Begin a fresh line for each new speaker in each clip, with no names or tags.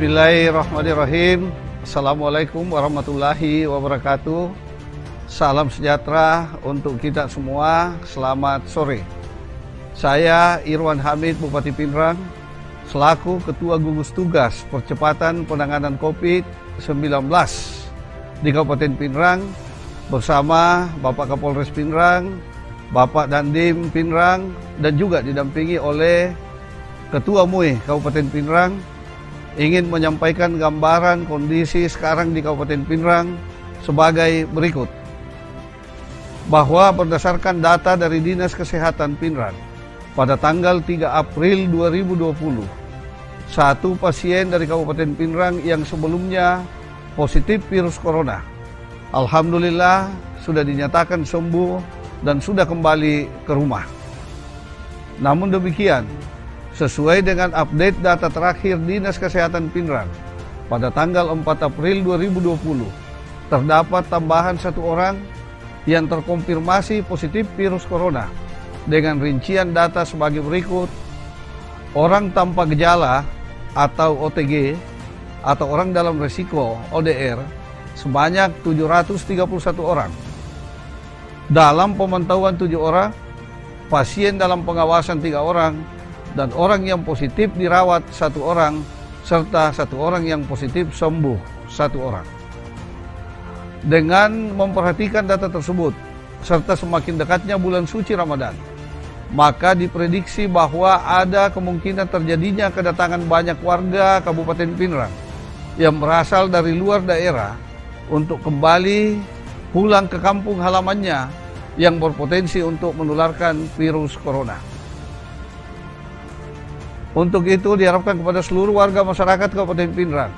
Bismillahirrahmanirrahim. Assalamualaikum warahmatullahi wabarakatuh. Salam sejahtera untuk kita semua. Selamat sore. Saya Irwan Hamid, Bupati Pinrang, selaku Ketua Gugus Tugas Percepatan Penanganan COVID-19 di Kabupaten Pinrang, bersama Bapak Kapolres Pinrang, Bapak Dandim Pinrang, dan juga didampingi oleh Ketua MUI Kabupaten Pinrang, ingin menyampaikan gambaran kondisi sekarang di Kabupaten Pinrang sebagai berikut. Bahwa berdasarkan data dari Dinas Kesehatan Pinrang, pada tanggal 3 April 2020, satu pasien dari Kabupaten Pinrang yang sebelumnya positif virus corona, alhamdulillah sudah dinyatakan sembuh dan sudah kembali ke rumah. Namun demikian, sesuai dengan update data terakhir Dinas Kesehatan Pinrang, pada tanggal 4 April 2020, terdapat tambahan satu orang yang terkonfirmasi positif virus corona dengan rincian data sebagai berikut. Orang tanpa gejala atau OTG atau orang dalam risiko ODR sebanyak 731 orang. Dalam pemantauan 7 orang, pasien dalam pengawasan 3 orang, dan orang yang positif dirawat 1 orang, serta 1 orang yang positif sembuh 1 orang. Dengan memperhatikan data tersebut, serta semakin dekatnya bulan suci Ramadan, maka diprediksi bahwa ada kemungkinan terjadinya kedatangan banyak warga Kabupaten Pinrang yang berasal dari luar daerah untuk kembali pulang ke kampung halamannya yang berpotensi untuk menularkan virus corona. Untuk itu diharapkan kepada seluruh warga masyarakat Kabupaten Pinrang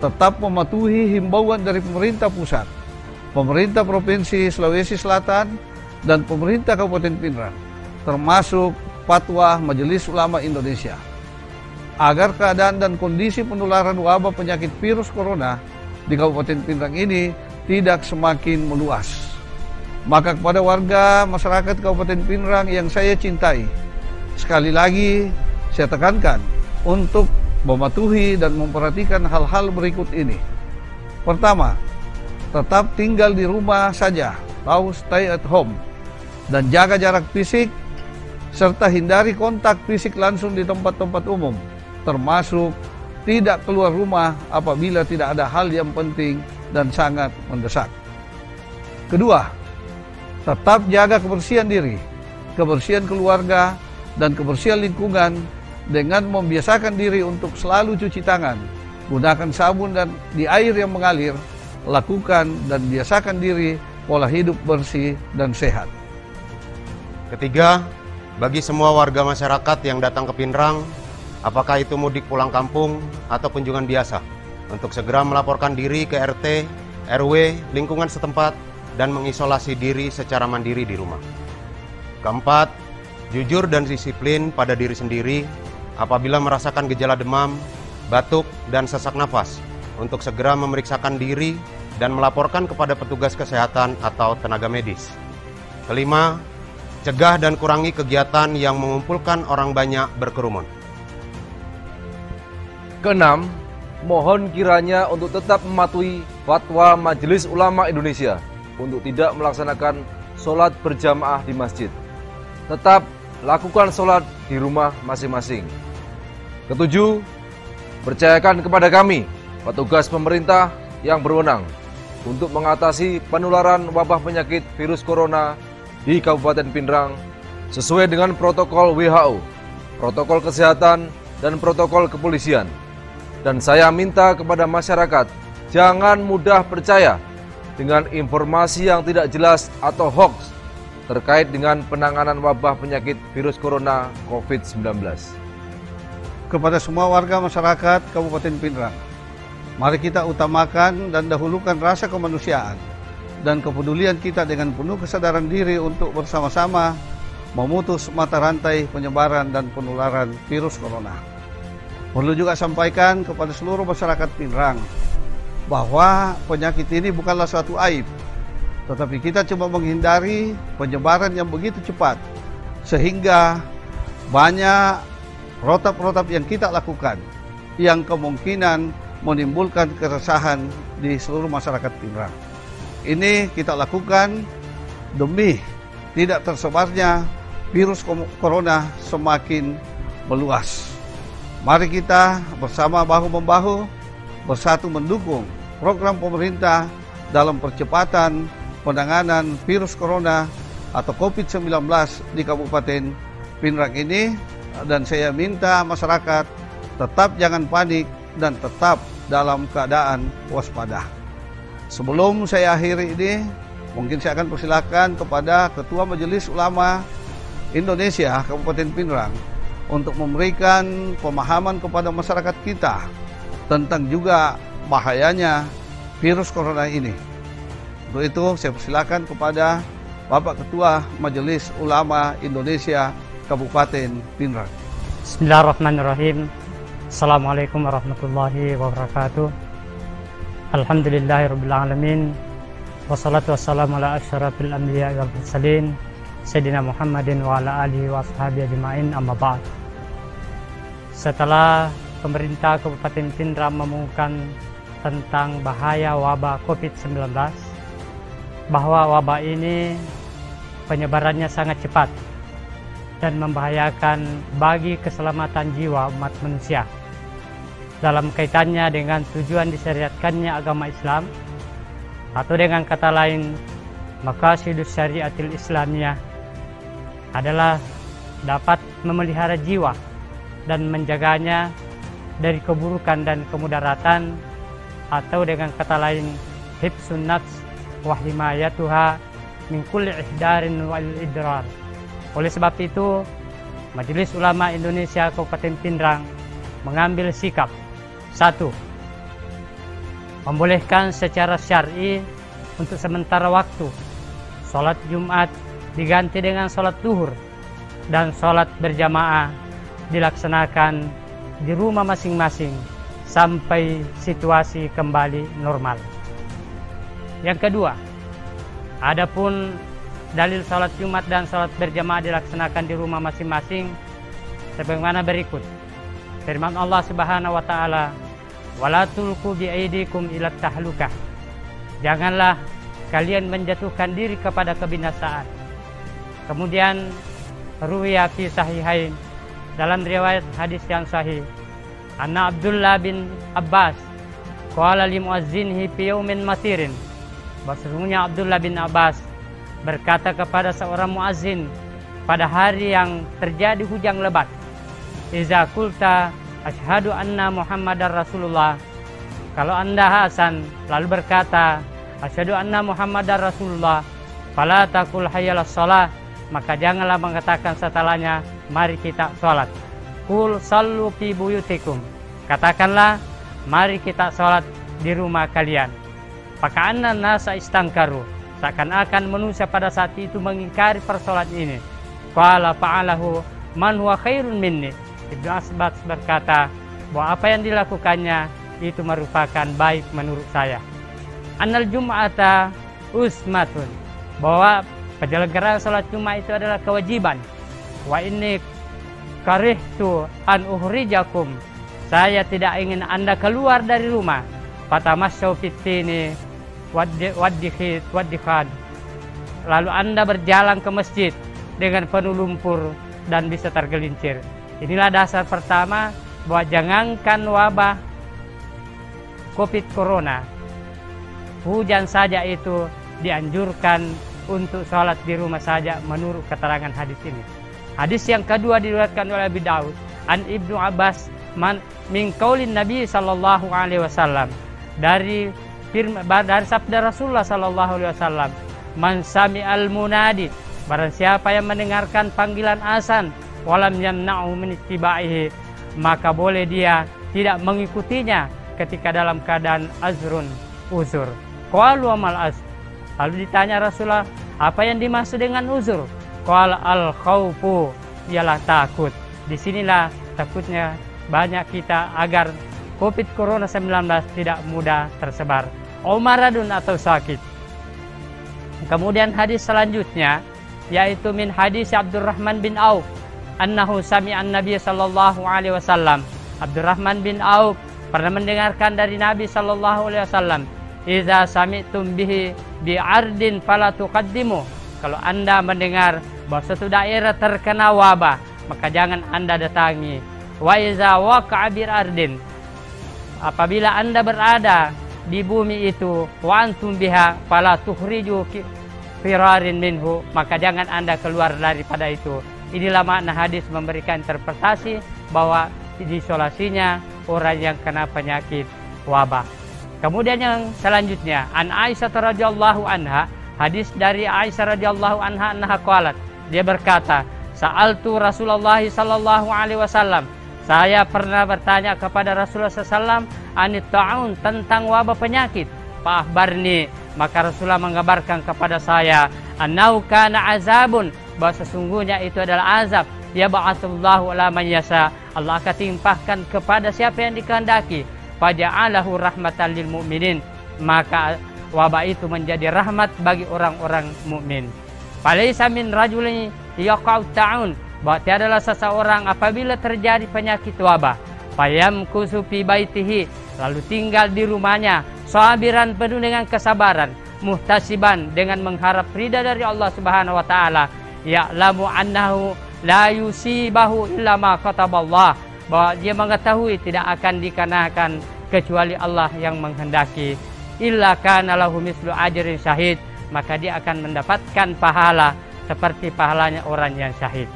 tetap mematuhi himbauan dari pemerintah pusat, pemerintah Provinsi Sulawesi Selatan, dan pemerintah Kabupaten Pinrang, termasuk fatwa Majelis Ulama Indonesia, agar keadaan dan kondisi penularan wabah penyakit virus corona di Kabupaten Pinrang ini tidak semakin meluas. Maka kepada warga masyarakat Kabupaten Pinrang yang saya cintai, sekali lagi saya tekankan untuk mematuhi dan memperhatikan hal-hal berikut ini. Pertama, tetap tinggal di rumah saja atau stay at home, dan jaga jarak fisik, serta hindari kontak fisik langsung di tempat-tempat umum, termasuk tidak keluar rumah apabila tidak ada hal yang penting dan sangat mendesak. Kedua, tetap jaga kebersihan diri, kebersihan keluarga, dan kebersihan lingkungan dengan membiasakan diri untuk selalu cuci tangan, gunakan sabun dan di air yang mengalir, lakukan dan biasakan diri pola hidup bersih dan sehat.
Ketiga, bagi semua warga masyarakat yang datang ke Pinrang, apakah itu mudik pulang kampung atau kunjungan biasa, untuk segera melaporkan diri ke RT, RW, lingkungan setempat, dan mengisolasi diri secara mandiri di rumah. Keempat, jujur dan disiplin pada diri sendiri apabila merasakan gejala demam, batuk, dan sesak nafas, untuk segera memeriksakan diri dan melaporkan kepada petugas kesehatan atau tenaga medis. Kelima, cegah dan kurangi kegiatan yang mengumpulkan orang banyak berkerumun.
Keenam, mohon kiranya untuk tetap mematuhi fatwa Majelis Ulama Indonesia untuk tidak melaksanakan sholat berjamaah di masjid. Tetap lakukan sholat di rumah masing-masing. Ketujuh, percayakan kepada kami, petugas pemerintah yang berwenang, untuk mengatasi penularan wabah penyakit virus corona di Kabupaten Pinrang sesuai dengan protokol WHO, protokol kesehatan, dan protokol kepolisian. Dan saya minta kepada masyarakat, jangan mudah percaya dengan informasi yang tidak jelas atau hoax terkait dengan penanganan wabah penyakit virus corona COVID-19.
Kepada semua warga masyarakat Kabupaten Pinrang, mari kita utamakan dan dahulukan rasa kemanusiaan dan kepedulian kita dengan penuh kesadaran diri untuk bersama-sama memutus mata rantai penyebaran dan penularan virus corona. Perlu juga sampaikan kepada seluruh masyarakat Pinrang bahwa penyakit ini bukanlah suatu aib, tetapi kita coba menghindari penyebaran yang begitu cepat, sehingga banyak protap-protap yang kita lakukan yang kemungkinan menimbulkan keresahan di seluruh masyarakat Pinrang. Ini kita lakukan demi tidak tersebarnya virus corona semakin meluas. Mari kita bersama bahu-membahu bersatu mendukung program pemerintah dalam percepatan penanganan virus corona atau COVID-19 di Kabupaten Pinrang ini, dan saya minta masyarakat tetap jangan panik dan tetap dalam keadaan waspada. Sebelum saya akhiri ini, mungkin saya akan persilakan kepada Ketua Majelis Ulama Indonesia Kabupaten Pinrang untuk memberikan pemahaman kepada masyarakat kita tentang juga bahayanya virus corona ini. Untuk itu saya persilakan kepada Bapak Ketua Majelis Ulama Indonesia Kabupaten Pinrang.
Bismillahirrahmanirrahim. Assalamualaikum warahmatullahi wabarakatuh. Alhamdulillahirabbil alamin. Wassalatu wassalamu ala asyrafil anbiya'i wal mursalin Sayyidina Muhammadin wa ala alihi wa ashabihi ajma'in, amma ba'd. Setelah pemerintah Kabupaten Pinrang mengumumkan tentang bahaya wabah COVID-19, bahwa wabah ini penyebarannya sangat cepat dan membahayakan bagi keselamatan jiwa umat manusia. Dalam kaitannya dengan tujuan disyariatkannya agama Islam, atau dengan kata lain maqasidus syariatil islamiyah, adalah dapat memelihara jiwa dan menjaganya dari keburukan dan kemudaratan, atau dengan kata lain hifsun nafs wa himayatuha min kulli ihdarin wal idrar. Oleh sebab itu, Majelis Ulama Indonesia Kabupaten Pinrang mengambil sikap: 1. Membolehkan secara syar'i untuk sementara waktu sholat Jumat diganti dengan sholat duhur dan sholat berjamaah dilaksanakan di rumah masing-masing sampai situasi kembali normal. Yang kedua, adapun dalil sholat Jumat dan sholat berjamaah dilaksanakan di rumah masing-masing sebagaimana berikut. Firman Allah Subhanahu wa taala, "Wala tulqu biaidikum ila tahlukah." Janganlah kalian menjatuhkan diri kepada kebinasaan. Kemudian ruwiya fi sahihain, dalam riwayat hadis yang sahih, anna Abdullah bin Abbas qala li muazzinhi fi yaumin matirin, bahwasanya Abdullah bin Abbas berkata kepada seorang muazzin pada hari yang terjadi hujan lebat, "Iza qulta asyhadu anna Muhammadar Rasulullah." Kalau Anda Hasan lalu berkata asyhadu anna Muhammadar Rasulullah, fala taqul hayyalas shalah, maka janganlah mengatakan setelahnya mari kita sholat. Qul sallu fi buyutikum, katakanlah mari kita sholat di rumah kalian. Faka'anna nasa istangkaru, seakan-akan manusia pada saat itu mengingkari persoalan ini. Qala fa'alahu man huwa khairun minni. Ibnu Abbas berkata bahwa apa yang dilakukannya itu merupakan baik menurut saya. Annal jum'ata usmatun, bahwa penyelenggaraan salat Jumat itu adalah kewajiban. Wa inni karihtu an uhrijakum, saya tidak ingin Anda keluar dari rumah. Fatamassaw fitini waddikhad, lalu Anda berjalan ke masjid dengan penuh lumpur dan bisa tergelincir. Inilah dasar pertama bahwa jangankan wabah COVID corona, hujan saja itu dianjurkan untuk sholat di rumah saja menurut keterangan hadis ini. Hadis yang kedua diriwayatkan oleh Abi Daud an Ibnu Abbas min qaulin Nabi sallallahu alaihi wasallam, dari sabda Rasulullah sallallahu alaihi wasallam, man sami'al munadi, barang siapa yang mendengarkan panggilan azan walam yamna'u min ittiba'ihi, maka boleh dia tidak mengikutinya ketika dalam keadaan uzur. Qalu amal az, lalu ditanya Rasulullah, apa yang dimaksud dengan uzur? Qala al khaufu, ialah takut. Disinilah takutnya banyak kita agar COVID Corona 19 tidak mudah tersebar. Maradun atau sakit. Kemudian hadis selanjutnya yaitu min hadis Abdurrahman bin Auf annahu sami'an Nabi sallallahu alaihi wasallam Abdurrahman bin Auf pernah mendengarkan dari Nabi sallallahu alaihi wasallam, "Idza sami'tum bihi bi'ardin fala tuqaddimu." Kalau Anda mendengar bahwa suatu daerah terkena wabah, maka jangan Anda datangi. Wa idza waqa'a bi'ardin, apabila Anda berada di bumi itu, wa antum biha fala tukhriju firarin minhu, maka jangan Anda keluar daripada itu. Inilah makna hadis memberikan interpretasi bahwa diisolasinya orang yang kena penyakit wabah. Kemudian yang selanjutnya, an Aisyah radhiyallahu anha, hadis dari Aisyah radhiyallahu anha qalat, dia berkata, sa'altu Rasulullah sallallahu alaihi wasallam, saya pernah bertanya kepada Rasulullah SAW anit ta'un, tentang wabah penyakit. Pak Akhbarni, maka Rasulullah mengabarkan kepada saya, annau kana azabun, bahwa sesungguhnya itu adalah azab. Ya ba'atullahu ala man yasha, Allah akan timpahkan kepada siapa yang dikehendaki. Faja'alahu rahmatan lil mu'minin, maka wabah itu menjadi rahmat bagi orang-orang mukmin. Falaysa min rajulin yaqa'u ta'un, bahwa tiadalah seseorang apabila terjadi penyakit wabah, fayamkusu fi baitihi, lalu tinggal di rumahnya, sabiran, penuh dengan kesabaran, muhtasiban, dengan mengharap ridha dari Allah Subhanahu wa taala, ya'lamu annahu la yusibahu illa ma kataballah, bahwa dia mengetahui tidak akan dikenakan kecuali Allah yang menghendaki, illa kana lahu mislu ajrin syahid, maka dia akan mendapatkan pahala seperti pahalanya orang yang syahid.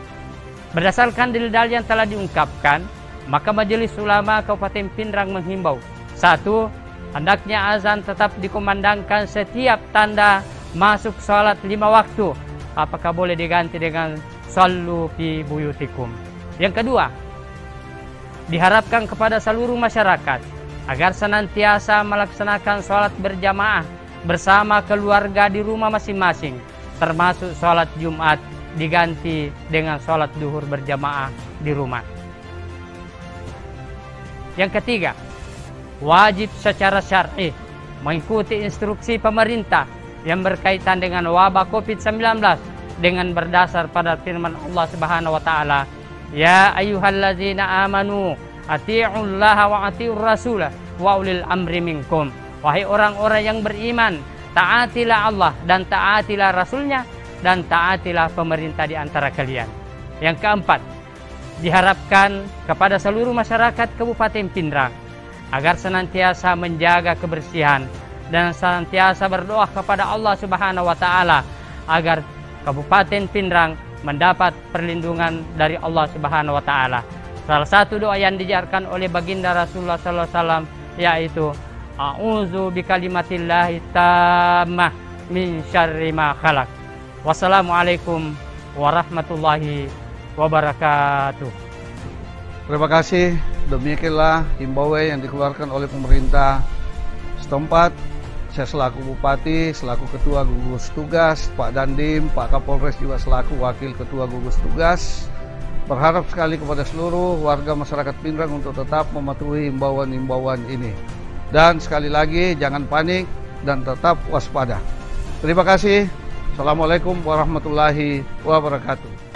Berdasarkan dalil-dalil yang telah diungkapkan, maka Majelis Ulama Kabupaten Pindrang menghimbau, 1. Hendaknya azan tetap dikumandangkan setiap tanda masuk sholat 5 waktu. Apakah boleh diganti dengan sallu fi buyutikum? Yang kedua, diharapkan kepada seluruh masyarakat agar senantiasa melaksanakan sholat berjamaah bersama keluarga di rumah masing-masing, termasuk sholat Jumat diganti dengan sholat duhur berjamaah di rumah. Yang ketiga, wajib secara syar'i mengikuti instruksi pemerintah yang berkaitan dengan wabah COVID-19 dengan berdasar pada firman Allah Subhanahu wa taala, ya ayyuhallazina amanu atii'ullaha wa atii'ur rasula wa ulil amri minkum. Wahai orang-orang yang beriman, taatilah Allah dan taatilah Rasulnya, dan taatilah pemerintah di antara kalian. Yang keempat, diharapkan kepada seluruh masyarakat Kabupaten Pindrang agar senantiasa menjaga kebersihan dan senantiasa berdoa kepada Allah Subhanahu wa taala agar Kabupaten Pindrang mendapat perlindungan dari Allah Subhanahu wa taala. Salah satu doa yang diajarkan oleh baginda Rasulullah sallallahu alaihi wasallam yaitu a'udzu bikalimatillahi tammah min syarri ma khalaq. Wassalamualaikum warahmatullahi wabarakatuh.
Terima kasih. Demikianlah himbauan yang dikeluarkan oleh pemerintah setempat. Saya selaku Bupati, selaku Ketua Gugus Tugas, Pak Dandim, Pak Kapolres juga selaku Wakil Ketua Gugus Tugas, berharap sekali kepada seluruh warga masyarakat Pindrang untuk tetap mematuhi himbauan-himbauan ini. Dan sekali lagi jangan panik dan tetap waspada. Terima kasih. Assalamualaikum warahmatullahi wabarakatuh.